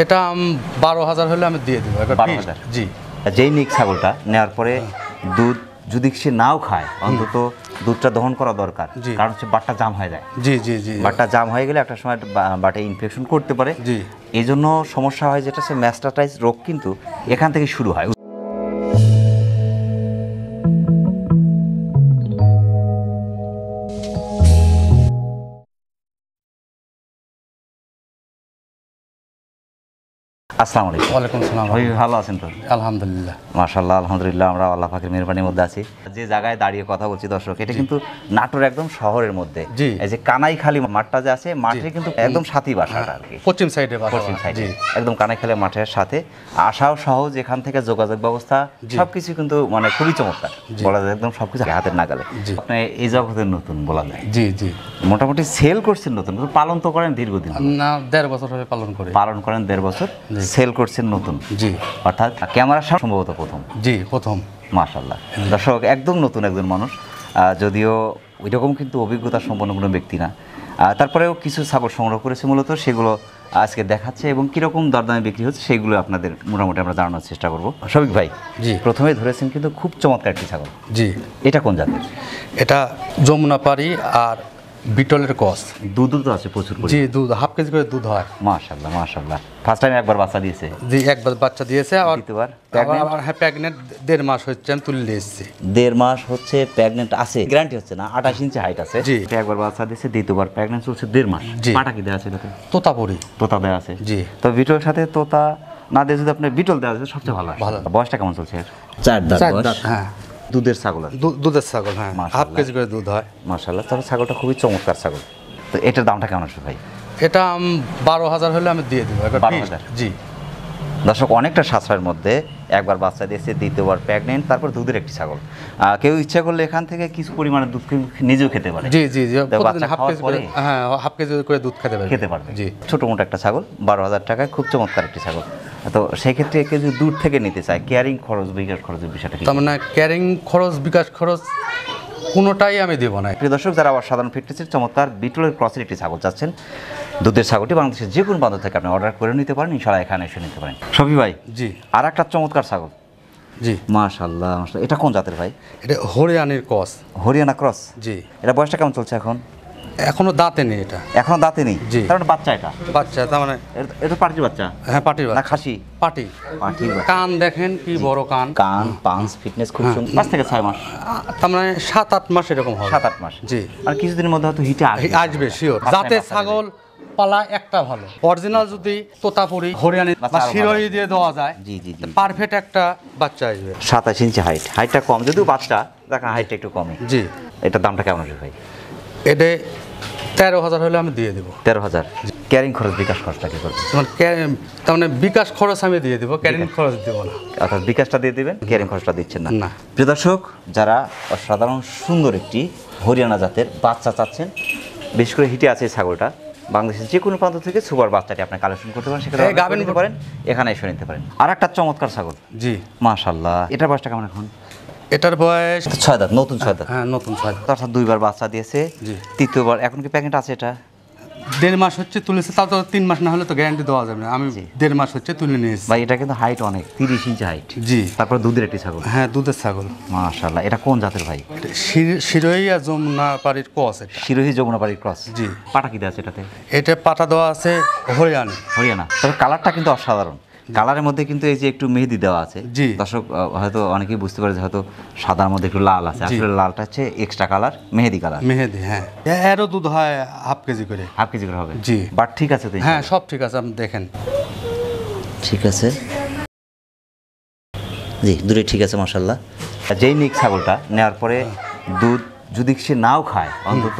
এটা 12,000 হলে আমি দিয়ে দেবো। 12,000 জি। যেই নিক ছাগলটা নেওয়ার পরে দুধ যদি সে নাও খায় অন্তত দুধটা দহন করা দরকার, কারণ হচ্ছে বাটটা জাম হয়ে যায়। জি জি জি। বাটটা জাম হয়ে গেলে একটা সময় বাটে ইনফেকশন করতে পারে। জি। এই জন্য সমস্যা হয়, যেটা হচ্ছে ম্যাস্টাটাইজ রোগ কিন্তু এখান থেকে শুরু হয়। আসসালামু আলাইকুম। ওয়ালাইকুম সালাম। ভাই ভালো আছেন তো? আলহামদুলিল্লাহ। মাশাআল্লাহ, আলহামদুলিল্লাহ, আমরা আল্লাহ পাকের মেহেরবানির মধ্যে আছি। যে জায়গায় দাঁড়িয়ে কথা বলছি দর্শক, এটা কিন্তু নাটোর একদম শহরের মধ্যে। এই যে কানাইখালী মাঠটা যে আছে, মাঠে কিন্তু একদম সাথী বাসাটা আর কি, পশ্চিম সাইডে। পশ্চিম সাইডে একদম কানাইখালী মাঠের সাথে আসাও সহজ, এখান থেকে যোগাযোগ ব্যবস্থা সবকিছু কিন্তু মানে খুবই চমৎকার বলা যায়, একদম সবকিছু হাতের নাগালে। আপনি এই জগতের নতুন বলা যায়। জি জি। মোটামুটি সেল করছেন নতুন, পালন তো করেন দীর্ঘদিন? না, 1.5 বছর হবে পালন করেন 1.5 বছর, সেল করছেন নতুন। জি। অর্থাৎ ক্যামেরার সামনে সম্ভবত প্রথম? জি, প্রথম। মাশাআল্লাহ। দর্শক, একদম নতুন একজন মানুষ, যদিও ওই রকম কিন্তু অভিজ্ঞতা সম্পন্ন কোনো ব্যক্তি না, তারপরেও কিছু ছাগল সংগ্রহ করেছে মূলত, সেগুলো আজকে দেখাচ্ছে এবং কীরকম দরদামে বিক্রি হচ্ছে সেগুলো আপনাদের মোটামুটি আমরা জানানোর চেষ্টা করব। শফিক ভাই, জি, প্রথমেই ধরেছেন কিন্তু খুব চমৎকার একটি ছাগল। জি। এটা কোন জাতের? এটা যমুনাপাড়ি আর বিটলের ক্রস। দুধ তো আছে প্রচুর? জি, দুধ 1/2 কেজি করে দুধ হয়। মাশাআল্লাহ মাশাআল্লাহ। ফার্স্ট টাইম একবার বাচ্চা দিয়েছে? জি, একবার বাচ্চা দিয়েছে। আর দ্বিতীয়বার প্রেগনেন্ট 1.5 মাস হচ্ছে, আমি তুলে এসেছি। 1.5 মাস হচ্ছে প্রেগনেন্ট আছে, গ্যারান্টি হচ্ছে না, 28 ইঞ্চি হাইট আছে। জি। একবার বাচ্চা দিয়েছে, দ্বিতীয়বার প্রেগনেন্ট চলছে 1.5 মাস। পাটা কি দেওয়া আছে এটাতে? তোতাপুরি। তোতা দেওয়া আছে। জি। তো বিটলের সাথে তোতা না দিয়ে যদি আপনি বিটল দেওয়া আছে সবচেয়ে ভালো। বয়সটা কেমন চলছে? 4 দাঁত। হ্যাঁ। দুধের ছাগল? দুধের ছাগল, হ্যাঁ। 1/2 কেজি করে দুধ হয়। মাশাআল্লাহ। তবে ছাগলটা খুবই চমৎকার ছাগল। তো এটার দামটা কেমন আসবে ভাই? এটা 12,000 হলে আমি দিয়ে দেবো। 12,000? জি। দর্শক, অনেকটা সাশ্রয়ের মধ্যে, একবার বাচ্চা দিয়েছে, দ্বিতীয়বার প্রেগনেন্ট, তারপর দুধের একটি ছাগল। কেউ ইচ্ছা করলে এখান থেকে কিছু পরিমাণে দুধ নিজেও খেতে পারে। জি জি জি। বাচ্চা খাওয়ার পরে 1/2 কেজি করে দুধ খেতে পারবে। জি। ছোটো মোটো একটা ছাগল, 12,000 টাকায় খুব চমৎকার একটি ছাগল। তো সেই ক্ষেত্রে কেউ যদি দূর থেকে নিতে চায়, কেয়ারিং খরচ, বিকাশ খরচের বিষয়টা কি? তার মানে ক্যারিং খরচ, বিকাশ খরচ কোনোটাই আমি দেবো না। প্রিয় দর্শক, যারা আবার সাধারণ ফিটনেসের চমৎকার বিটলের ক্রসের একটি ছাগল চাচ্ছেন, দুধের ছাগলটি বাংলাদেশের যে কোনো প্রান্ত থেকে আপনি অর্ডার করে নিতে পারেন, ইনশাআল্লাহ এখানে এসে নিতে পারেন। শফি ভাই, জি, আর একটা চমৎকার ছাগল। জি। মাশাআল্লাহ মাশাআল্লাহ। এটা কোন জাতের ভাই? এটা হরিয়ানার ক্রস। হরিয়ানা ক্রস? জি। এটা বয়সটা কেমন চলছে এখন? এখনো দাঁতে নেই এটা। এখনো দাঁতে নেই? জি। কারণ বাচ্চা, এটা বাচ্চা, তার মানে এটা পাটির বাচ্চা? হ্যাঁ, পাটির না বাচ্চা। খাসি? পাটির বাচ্চা। কান দেখেন কি বড় কান। পাঁচ ফিটনেস খুব সুন্দর। 5 থেকে 6 মাস, তার মানে 7-8 মাস এরকম হবে। 7-8 মাস। জি। আর কিছুদিনের মধ্যে হয়তো হিটে আসবে শিওর। জাতের ছাগল পালা একটা ভালো, অরিজিনাল যদি তোতাপুরি, হরিয়ানা বা শিরোহী দিয়ে দেওয়া যায়, জি জি জি, পারফেক্ট একটা বাচ্চা আসবে। 27 ইঞ্চি হাইটটা কম, যদিও বাচ্চা দেখেন হাইটটা একটু কমই। জি। এটার দামটা কেমন হবে ভাই? এটা 13,000 হলে আমি দিয়ে দেবো। 13,000? ক্যারিং খরচ, বিকাশ খরচটা কি করবে? তার মানে বিকাশ খরচ আমি দিয়ে দেবো, ক্যারিং খরচ দেবো না। অর্থাৎ বিকাশটা দিয়ে দেবেন, ক্যারিং খরচটা দিচ্ছেন না? না। প্রিয় দর্শক, যারা অসাধারণ সুন্দর একটি হরিয়ানা জাতের বাচ্চা চাচ্ছেন, বিশেষ করে হিটে আছে এই ছাগলটা, বাংলাদেশের যে কোনো প্রান্ত থেকে সুপার বাচ্চাটি আপনি কালেকশন করতে পারেন, সেখানে গাবেন নিতে পারেন, এখানে এসে নিতে পারেন। আর একটা চমৎকার ছাগল। জি। মাশাআল্লাহ। এটার বয়সটা কেমন এখন? এটার বয়স 6 দাঁত, নতুন 6 দাঁত। হ্যাঁ, নতুন 6 দাঁত। অর্থাৎ 2বার বাচ্চা দিয়েছে। জি। তৃতীয়বার এখন কি প্যাকেট আছে? এটা 1.5 মাস হচ্ছে তুলেছে, তাও তো 3 মাস না হলে তো গ্যারান্টি দেওয়া যাবে না। আমি 1.5 মাস হচ্ছে তুলে নিয়েছি। ভাই, এটা কিন্তু হাইট অনেক, 30 ইঞ্চি হাইট। জি। তারপর দুধের একটি ছাগল? হ্যাঁ, দুধের ছাগল। মাশাআল্লাহ। এটা কোন জাতের ভাই? শিরোহী আর যমুনাপাড়ির ক্রস। এটা শিরোহী যমুনাপাড়ির ক্রস? জি। পাটা কি দেওয়া আছে এটাতে? এটা পাটা দেওয়া আছে হরিয়ানা। তবে কালারটা কিন্তু অসাধারণ। কালারের মধ্যে কিন্তু এই যে একটু মেহেদি দেওয়া আছে। জি। দর্শক হয়তো অনেকেই বুঝতে পারে যে হয়তো সাদার মধ্যে একটু লাল আছে, আসলে লালটা হচ্ছে এক্সট্রা কালার, মেহেদি কালার। মেহেদি, হ্যাঁ। এরও দুধ হয় 1/2 কেজি করে। 1/2 কেজি করে হবে? জি। বাট ঠিক আছে তো? হ্যাঁ, সব ঠিক আছে, আপনি দেখেন। ঠিক আছে, জি, দুটোই ঠিক আছে মাশাআল্লাহ। যেই নিক ছাগলটা নেওয়ার পরে দুধ যদি সে নাও খায়, অন্তত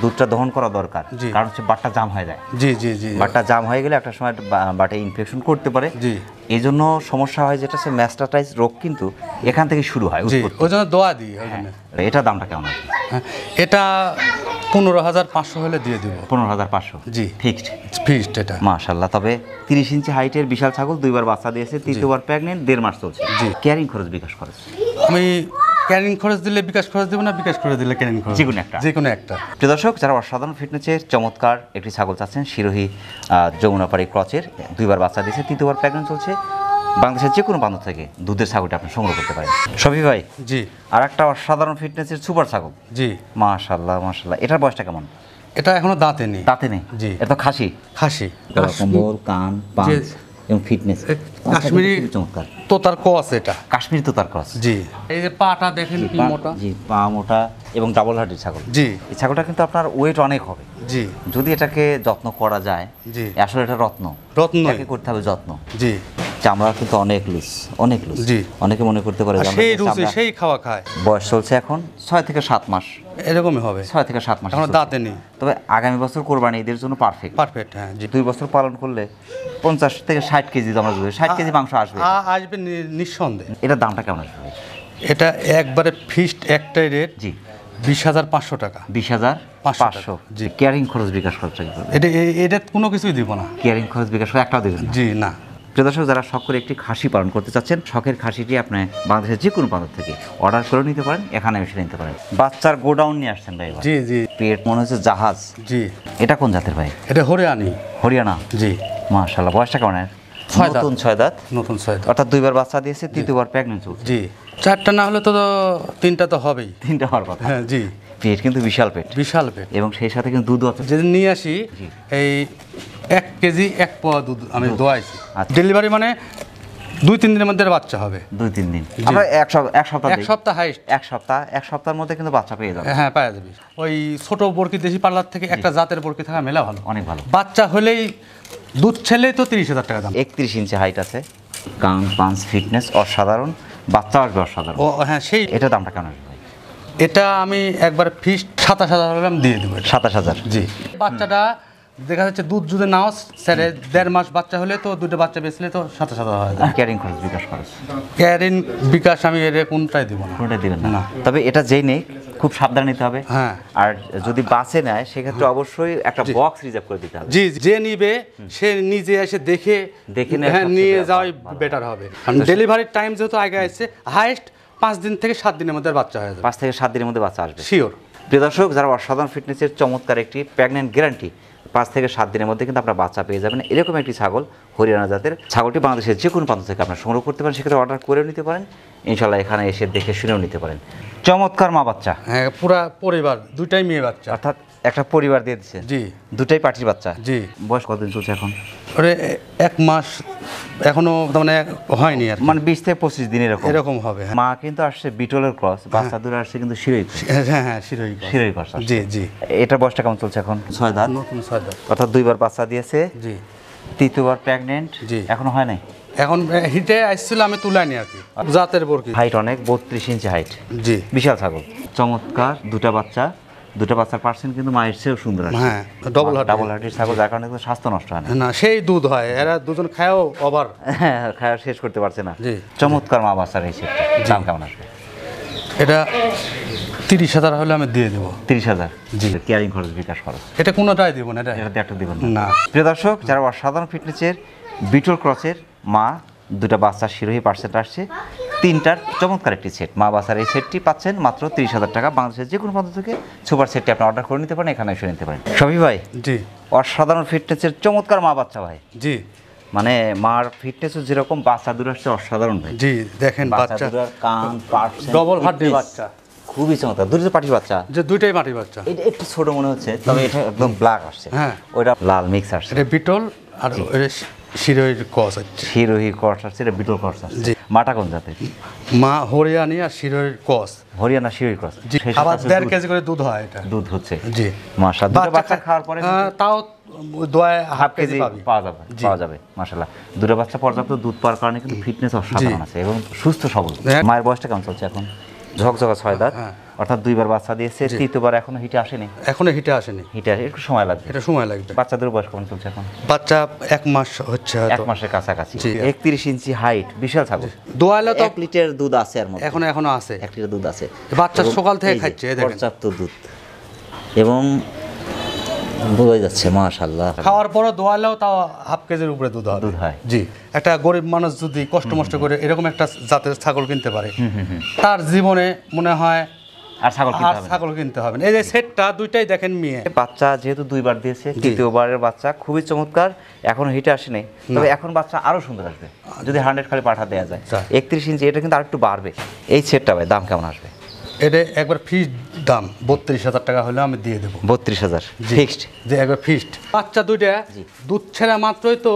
দুধটা দহন করা দরকার, কারণ হচ্ছে বাটটা জাম হয়ে যায়। জি জি জি। বাটটা জাম হয়ে গেলে একটা সময় বাটে ইনফেকশন করতে পারে। জি। এই জন্য সমস্যা হয়, যেটা হচ্ছে ম্যাস্টাটাইজ রোগ কিন্তু এখান থেকে শুরু হয়। ওই জন্য দোয়া দিই। এটার দামটা কেমন আছে? এটা 15,500 হলে দিয়ে দিব। 15,500? জি। ফিক্সড এটা। মাশাআল্লাহ। তবে 30 ইঞ্চি হাইটের বিশাল ছাগল, 2বার বাচ্চা দিয়েছে, তৃতীয়বার প্রেগনেন্ট, 1.5 মাস চলছে। জি। ক্যারিং খরচ, বিকাশ খরচ? আমি ক্যারিং খরচ দিলে বিকাশ খরচ দেবো না, বিকাশ করে দিলে ক্যারিং খরচ, যে কোনো একটা। প্রিয় দর্শক, যারা অসাধারণ ফিটনেসের চমৎকার একটি ছাগল চাচ্ছেন, শিরোহী যমুনাপাড়ি ক্রচের, 2বার বাচ্চা দিয়েছে, 3য়বার প্রেগন্যান্ট চলছে, বাংলাদেশের যে কোনো প্রান্ত থেকে দুধের ছাগলটা আপনি সংগ্রহ করতে পারেন। শফি ভাই, জি, আর একটা অসাধারণ ফিটনেসের সুপার ছাগল, জি, মাশাআল্লাহ মাশাআল্লাহ। এটার বয়সটা কেমন? এটা এখনো দাঁতে নেই। দাঁতে নেই? জি। এটা তো খাসি। খাসি, কম্বল, কান, পাঁচ এবং ফিটনেস কাশ্মীরি চমৎকার। তোতার ক্রস এটা, কাশ্মীরি তোতার ক্রস। জি। এই যে পাটা দেখেন কি মোটা। জি, পা মোটা এবং ডাবল হার্টের ছাগল। জি। এই ছাগলটা কিন্তু আপনার ওয়েট অনেক হবে। জি। যদি এটাকে যত্ন করা যায়। জি। আসলে এটা রত্ন। রত্নই করতে হবে যত্ন। জি। চামড়া কিন্তু অনেক লুজ, অনেক লুজ। জি। অনেকে মনে করতে পারে সেই রুচি, সেই খাওয়া খায়। বয়স চলছে এখন 6 থেকে 7 মাস, এরকমই হবে। 6 থেকে 7 মাস এখনো দাঁতে নেই। তবে আগামী বছর কোরবানি ঈদের জন্য পারফেক্ট। পারফেক্ট, হ্যাঁ। জি। 2 বছর পালন করলে 50 থেকে 60 কেজি, আমরা যদি 60 কেজি মাংস আসবে। আসবে নিঃসন্দেহে। এটার দামটা কেমন আসবে? এটা একবারে ফিক্সড একটাই রেট। জি। 20,500 টাকা। 20,500। জি। কেয়ারিং খরচ বিকাশ খরচটা কি করবে? এটা কোনো কিছুই দিব না। কেয়ারিং খরচ বিকাশ খরচ একটাও দেবেন না? জি না। প্রিয় দর্শক, যারা শখ করে একটি খাসি পালন করতে চাচ্ছেন, শখের খাসিটি আপনি বাংলাদেশের যে কোনো প্রান্ত থেকে অর্ডার করে নিতে পারেন, এখানে এসে নিতে পারেন। বাচ্চার গোডাউন নিয়ে আসছেন ভাই? জি, জি। পেট মনে হচ্ছে জাহাজ। জি। এটা কোন জাতের ভাই? এটা হরিয়ানি। হরিয়ানা? জি। মাশাআল্লাহ। বয়সটা কেমন? 6 দাঁত। নতুন 6 দাঁত। নতুন 6 দাঁত। অর্থাৎ 2বার বাচ্চা দিয়েছে, 3য়বার প্রেগন্যান্ট চলছে। জি। 4টা না হলে তো 3টা তো হবেই। 3টা হওয়ার কথা। হ্যাঁ, জি। পেট কিন্তু বিশাল পেট। বিশাল পেট। এবং সেই সাথে কিন্তু দুধও আছে। যেদিন নিয়ে আসি এই 1 কেজি 1 পোয়া দুধ আমি দোয়াইছি। আচ্ছা। ডেলিভারি মানে 2-3 দিনের মধ্যে বাচ্চা হবে। 2-3 দিন। আমরা এক সপ্তাহ এক সপ্তাহ হাইস্ট। এক সপ্তাহের মধ্যে কিন্তু বাচ্চা পেয়ে যাবে। হ্যাঁ, পাওয়া যাবে। ওই ছোট বরকি দেশি পার্লার থেকে একটা জাতের বরকি থাকা মেলা ভালো, অনেক ভালো। বাচ্চা হলেই দুধ ছেলেই তো 30,000 টাকা দাম। 31 ইঞ্চি হাইট আছে, কান পাঁচ, ফিটনেস অসাধারণ, বাচ্চা আসবে অসাধারণ। ও হ্যাঁ, সেই এটা দামটা কেমন আসবে? এটা আমি একবার ফিক্সড 27,000 গ্রাম দিয়ে দেবো। 27,000। জি। বাচ্চাটা দেখা যাচ্ছে দুধ যদি নাও স্যারে 1.5 মাস বাচ্চা হলে তো 2টা বাচ্চা বেচলে তো 27,000 হয়। ক্যারিং খরচ বিকাশ খরচ? ক্যারিং বিকাশ আমি এর কোনটাই দিব না। কোনটাই দিবেন না? তবে এটা যেই নেই খুব সাবধান নিতে হবে। হ্যাঁ। আর যদি বাসে নেয় সেক্ষেত্রে অবশ্যই একটা বক্স রিজার্ভ করে দিতে হবে। জি, যে নিবে সে নিজে এসে দেখে হ্যাঁ নিয়ে যাওয়াই বেটার হবে। ডেলিভারির টাইম যেহেতু আগে আসছে, হাইস্ট 5 দিন থেকে 7 দিনের মধ্যে বাচ্চা হয়ে যাবে। 5 থেকে 7 দিনের মধ্যে বাচ্চা আসবে শিওর। প্রিয় দর্শক, যারা অসাধারণ ফিটনেসের চমৎকার একটি প্রেগন্যান্ট গ্যারান্টি, 5 থেকে 7 দিনের মধ্যে কিন্তু আপনার বাচ্চা পেয়ে যাবেন। এরকম একটি ছাগল, হরিয়ানা জাতের ছাগলটি বাংলাদেশের যে কোনো প্রান্ত থেকে আপনার সংগ্রহ করতে পারেন, সেক্ষেত্রে অর্ডার করেও নিতে পারেন, ইনশাল্লাহ এখানে এসে দেখে শুনেও নিতে পারেন। চমৎকার মা বাচ্চা। হ্যাঁ, পুরা পরিবার, 2টাই মেয়ে বাচ্চা। অর্থাৎ একটা পরিবার দিয়ে দিচ্ছে। জি। 2টাই পাটির বাচ্চা। জি। বয়স কতদিন চলছে এখন? ওরে 1 মাস এখনো মানে হয়নি আর কি। মানে 20 থেকে 25 দিন এরকম হবে। মা কিন্তু আসছে বিটলের ক্রস, বাচ্চা দূরে আসছে কিন্তু শিরোই ক্রস। হ্যাঁ, হ্যাঁ, শিরোই ক্রস। জি, জি। এটার বয়সটা কেমন চলছে এখন? 6 দাঁত। নতুন 6 দাঁত। অর্থাৎ 2বার বাচ্চা দিয়েছে। জি। 3য়বার প্রেগন্যান্ট। জি। এখনো হয় নাই? এখন হিটে আসছিল, আমি তুলাইনি আর কি। জাতের বরকি। হাইট অনেক, 32 ইঞ্চি হাইট। জি। বিশাল ছাগল, চমৎকার। 2টা বাচ্চার পার্সেন্ট কিন্তু মায়ের চেয়েও সুন্দর আছে। হ্যাঁ, ডাবল হার্টের ছাগল, যার কারণে কিন্তু স্বাস্থ্য নষ্ট হয় না। না, সেই দুধ হয়, এরা দুজন খায়ও ওভার। হ্যাঁ, খাওয়া শেষ করতে পারছে না। জি। চমৎকার মা বাচ্চার এই সেটটা দাম কেমন আসবে? এটা 30,000 হলে আমি দিয়ে দেবো। 30,000? জি। কেয়ারিং খরচ বিকাশ খরচ? এটা কোনোটাই দিব না। এটাতে একটা দিবেন না। প্রিয় দর্শক, যারা অসাধারণ ফিটনেসের বিটল ক্রসের মা, 2টা বাচ্চার শিরোহী পার্সেন্ট আসছে, 3টার চমৎকার একটি সেট, মা বাচ্চার এই সেটটি পাচ্ছেন মাত্র 30,000 টাকা। বাংলাদেশের যে কোনো প্রান্ত থেকে সুপার সেটটি আপনি অর্ডার করে নিতে পারেন, এখানে এসে নিতে পারেন। শফি ভাই, জি, অসাধারণ ফিটনেসের চমৎকার মা বাচ্চা ভাই। জি। মানে মার ফিটনেসও যেরকম, বাচ্চা দূরে আসছে অসাধারণ ভাই। জি, দেখেন বাচ্চা দুটার কান পার্সেন্ট ডবল হার্টের বাচ্চা, খুবই চমৎকার। 2টা পাটির বাচ্চা, যে 2টাই মাটির বাচ্চা। এটা একটু ছোট মনে হচ্ছে, তবে এটা একদম ব্ল্যাক আসছে। হ্যাঁ, ওইটা লাল মিক্স আসছে। এটা বিটল আর শিরোইর ক্রস আছে। শিরোহী ক্রস আসছে, এটা বিটল ক্রস আসছে। জি। মাটা কোন জাতের? মা হরিয়ানি আর শিরোইর ক্রস। হরিয়ানা শিরোহী ক্রস। জি। আবার 1.5 কেজি করে দুধ হয় এটা। দুধ হচ্ছে। জি। মাশাআল্লাহ। 2টা বাচ্চা খাওয়ার পরে তাও দোয়ায় হাফ কেজি পাওয়া যাবে মাশাআল্লাহ। 2টা বাচ্চা পর্যাপ্ত দুধ পাওয়ার কারণে কিন্তু ফিটনেস অসাধারণ আছে এবং সুস্থ সবল। মায়ের বয়সটা কেমন চলছে এখন? ঝকঝকা 6 দাঁত। অর্থাৎ 2বার বাচ্চা দিয়েছে, 3য়বার এখনো হিটে আসেনি। এখনো হিটে আসেনি। হিটে আসে, একটু সময় লাগবে। এটা সময় লাগবে। বাচ্চাদের বয়স কেমন চলছে এখন? বাচ্চা 1 মাস হচ্ছে, 1 মাসের কাছাকাছি। 31 ইঞ্চি হাইট, বিশাল ছাগল। দোয়ালে তো 1 লিটার দুধ আছে এর মধ্যে। এখনো আছে। 1 লিটার দুধ আছে। বাচ্চা সকাল থেকে খাচ্ছে, দেখেন। পর্যাপ্ত দুধ এবং বোঝা যাচ্ছে মাশাআল্লাহ। খাওয়ার পরও দোয়ালেও তাও হাফ কেজির উপরে দুধ হবে। দুধ হয়। জি, একটা গরিব মানুষ যদি কষ্ট মষ্ট করে এরকম একটা জাতের ছাগল কিনতে পারে, তার জীবনে মনে হয় আর ছাগল কিনতে হবে না। ছাগল কিনতে হবে না। এই যে সেটটা দুইটাই দেখেন মেয়ে বাচ্চা যেহেতু 2 বার দিয়েছে, তৃতীয়বারের বাচ্চা খুবই চমৎকার, এখন হিটে আসেনি, তবে এখন বাচ্চা আরো সুন্দর আসবে যদি 100 খালি পাঠা দেওয়া যায়। 31 ইঞ্চি, এটা কিন্তু আরেকটু বাড়বে। এই সেটটা ভাই দাম কেমন আসবে? এটা একবার ফিক্সড দাম 32,000 টাকা হলে আমি দিয়ে দেবো। 32,000 ফিক্সড? যে একবার ফিক্সড। বাচ্চা দুইটা দুধ ছেড়া মাত্রই তো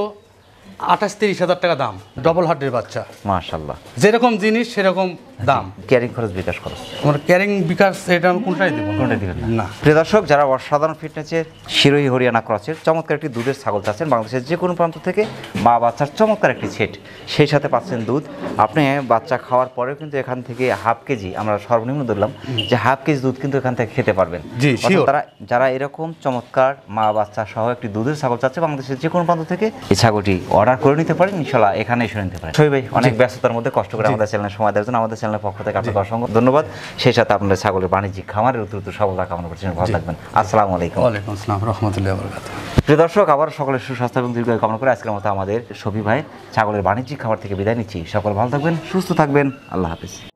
28-30,000 টাকা দাম, ডবল হার্টের বাচ্চা। মাশাআল্লাহ, যেরকম জিনিস সেরকম দাম। ক্যারিং খরচ, বিকাশ খরচ? তোমার ক্যারিং বিকাশ এটা আমি কোনটাই দেবো? কোনটা দিবেন না। প্রিয় দর্শক, যারা অসাধারণ ফিটনেসের শিরোহী হরিয়ানা ক্রসের চমৎকার একটি দুধের ছাগল চাচ্ছেন, বাংলাদেশের যে কোনো প্রান্ত থেকে মা বাচ্চার চমৎকার একটি সেট, সেই সাথে পাচ্ছেন দুধ। আপনি বাচ্চা খাওয়ার পরেও কিন্তু এখান থেকে হাফ কেজি, আমরা সর্বনিম্ন ধরলাম যে হাফ কেজি দুধ কিন্তু এখান থেকে খেতে পারবেন। জি, শিওর। তারা যারা এরকম চমৎকার মা বাচ্চা সহ একটি দুধের ছাগল চাচ্ছে, বাংলাদেশের যে কোনো প্রান্ত থেকে এই ছাগলটি অর্ডার করে নিতে পারেন, ইনশাআল্লাহ এখানে এসে নিতে পারেন। শহীদ ভাই, অনেক ব্যস্ততার মধ্যে কষ্ট করে আমাদের চ্যানেলে সময় দেওয়ার জন্য আমাদের চ্যানেলের পক্ষ থেকে আপনাকে অসংখ্য ধন্যবাদ। সেই সাথে আপনাদের ছাগলের বাণিজ্যিক খামারের দ্রুত সফলতা কামনা করছেন। ভালো থাকবেন। আসসালামু আলাইকুম। ওয়ালাইকুম আসসালাম রাহমাতুল্লাহি ওয়া বারাকাতুহু। প্রিয় দর্শক, আবার সকলের সুস্বাস্থ্য এবং দীর্ঘায়ু কামনা করে আজকের মতো আমাদের শফি ভাই ছাগলের বাণিজ্যিক খামার থেকে বিদায় নিচ্ছি। সকল ভালো থাকবেন, সুস্থ থাকবেন। আল্লাহ হাফেজ।